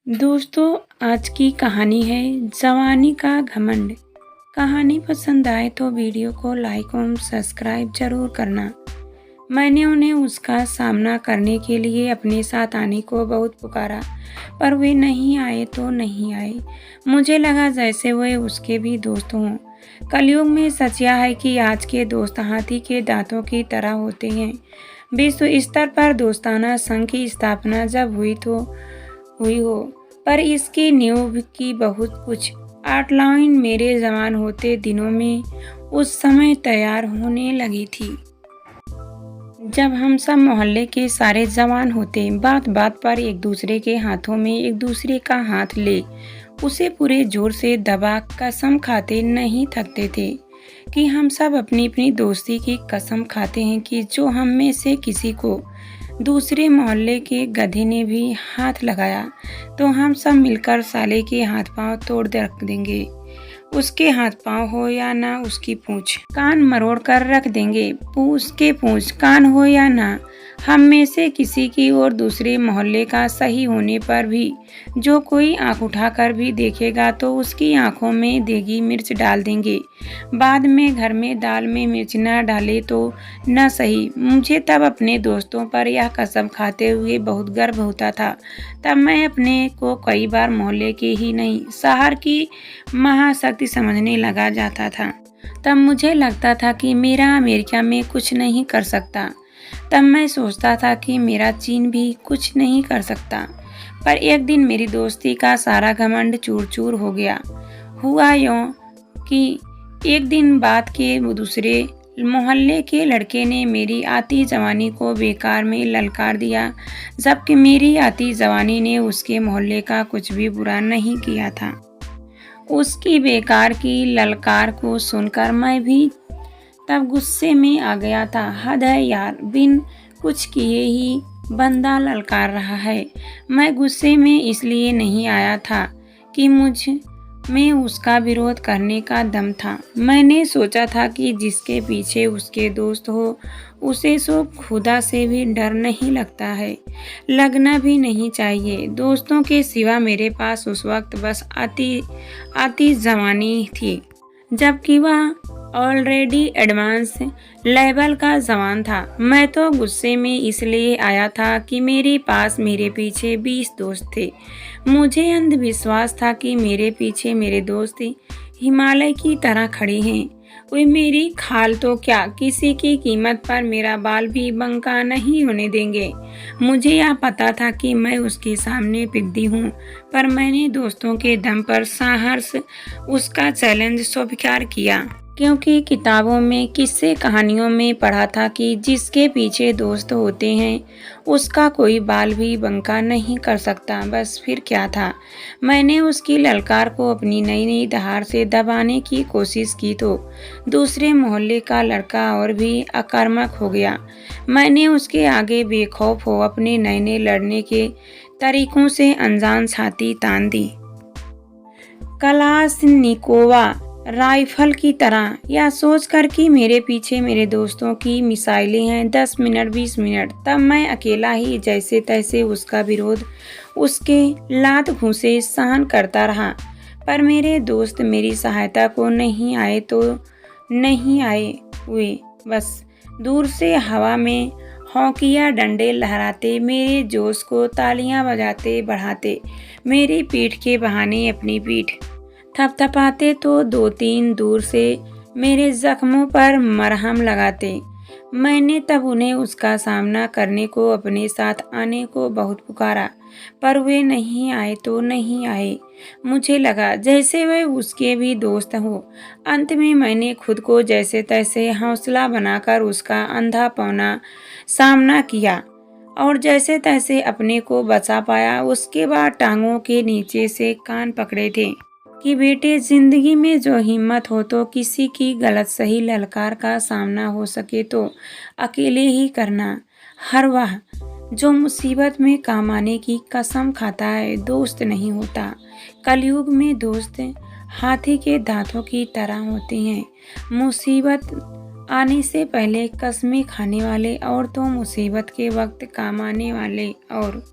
दोस्तों, आज की कहानी है जवानी का घमंड। कहानी पसंद आए तो वीडियो को लाइक और सब्सक्राइब जरूर करना। मैंने उन्हें उसका सामना करने के लिए अपने साथ आने को बहुत पुकारा, पर वे नहीं आए तो नहीं आए। मुझे लगा जैसे वे उसके भी दोस्त हों। कलयुग में सच यह है कि आज के दोस्त हाथी के दांतों की तरह होते हैं। विश्व स्तर पर दोस्ताना संघ की स्थापना जब हुई हो, पर इसकी नींव की बहुत कुछ आउटलाइन मेरे जवान होते दिनों में उस समय तैयार होने लगी थी। जब हम सब मोहल्ले के सारे जवान होते, बात बात पर एक दूसरे के हाथों में एक दूसरे का हाथ ले उसे पूरे जोर से दबा कसम खाते नहीं थकते थे कि हम सब अपनी अपनी दोस्ती की कसम खाते हैं कि जो हम में से किसी को दूसरे मोहल्ले के गधे ने भी हाथ लगाया तो हम सब मिलकर साले के हाथ पांव तोड़ रख देंगे। उसके हाथ पांव हो या ना, उसकी पूंछ कान मरोड़ कर रख देंगे। उसके पूंछ कान हो या ना, हम में से किसी की और दूसरे मोहल्ले का सही होने पर भी जो कोई आंख उठाकर भी देखेगा तो उसकी आंखों में देगी मिर्च डाल देंगे। बाद में घर में दाल में मिर्च न डाले तो न सही। मुझे तब अपने दोस्तों पर यह कसम खाते हुए बहुत गर्व होता था। तब मैं अपने को कई बार मोहल्ले की ही नहीं, शहर की महाशक्ति समझने लगा जाता था। तब मुझे लगता था कि मेरा अमेरिका में कुछ नहीं कर सकता। तब मैं सोचता था कि मेरा चीन भी कुछ नहीं कर सकता। पर एक दिन मेरी दोस्ती का सारा घमंड चूर चूर हो गया। हुआ यूं कि एक दिन बाद के दूसरे मोहल्ले के लड़के ने मेरी आती जवानी को बेकार में ललकार दिया, जबकि मेरी आती जवानी ने उसके मोहल्ले का कुछ भी बुरा नहीं किया था। उसकी बेकार की ललकार को सुनकर मैं भी तब गुस्से में आ गया था। हद है यार, बिन कुछ किए ही बंदा ललकार रहा है। मैं गुस्से में इसलिए नहीं आया था कि मुझ में उसका विरोध करने का दम था। मैंने सोचा था कि जिसके पीछे उसके दोस्त हो उसे सो खुदा से भी डर नहीं लगता है, लगना भी नहीं चाहिए। दोस्तों के सिवा मेरे पास उस वक्त बस आती जवानी थी, जबकि वह ऑलरेडी एडवांस लेवल का जवान था। मैं तो गुस्से में इसलिए आया था कि मेरे पास मेरे पीछे 20 दोस्त थे। मुझे अंधविश्वास था कि मेरे पीछे मेरे दोस्त हिमालय की तरह खड़े हैं। वे मेरी खाल तो क्या, किसी की कीमत पर मेरा बाल भी बंका नहीं होने देंगे। मुझे यह पता था कि मैं उसके सामने पिद्दी हूँ, पर मैंने दोस्तों के दम पर साहस उसका चैलेंज स्वीकार किया, क्योंकि किताबों में किस्से कहानियों में पढ़ा था कि जिसके पीछे दोस्त होते हैं उसका कोई बाल भी बंका नहीं कर सकता। बस फिर क्या था, मैंने उसकी ललकार को अपनी नई नई दहाड़ से दबाने की कोशिश की तो दूसरे मोहल्ले का लड़का और भी आक्रामक हो गया। मैंने उसके आगे बेखौफ हो अपने नए नए लड़ने के तरीकों से अनजान छाती तान दी। कलाशनिकोवा राइफल की तरह, यह सोचकर कि मेरे पीछे मेरे दोस्तों की मिसाइलें हैं 10 मिनट 20 मिनट, तब मैं अकेला ही जैसे तैसे उसका विरोध, उसके लात घूंसे सहन करता रहा। पर मेरे दोस्त मेरी सहायता को नहीं आए तो नहीं आए, हुए बस दूर से हवा में हौकिया डंडे लहराते, मेरे जोश को तालियां बजाते बढ़ाते, मेरी पीठ के बहाने अपनी पीठ थपथपाते तो 2-3 दूर से मेरे जख्मों पर मरहम लगाते। मैंने तब उन्हें उसका सामना करने को अपने साथ आने को बहुत पुकारा, पर वे नहीं आए तो नहीं आए। मुझे लगा जैसे वे उसके भी दोस्त हो। अंत में मैंने खुद को जैसे तैसे हौसला बनाकर उसका अंधा पौना सामना किया और जैसे तैसे अपने को बचा पाया। उसके बाद टांगों के नीचे से कान पकड़े थे कि बेटे, जिंदगी में जो हिम्मत हो तो किसी की गलत सही ललकार का सामना हो सके तो अकेले ही करना। हर वह जो मुसीबत में काम आने की कसम खाता है दोस्त नहीं होता। कलयुग में दोस्त हाथी के दांतों की तरह होते हैं। मुसीबत आने से पहले कसमें खाने वाले और तो मुसीबत के वक्त काम आने वाले और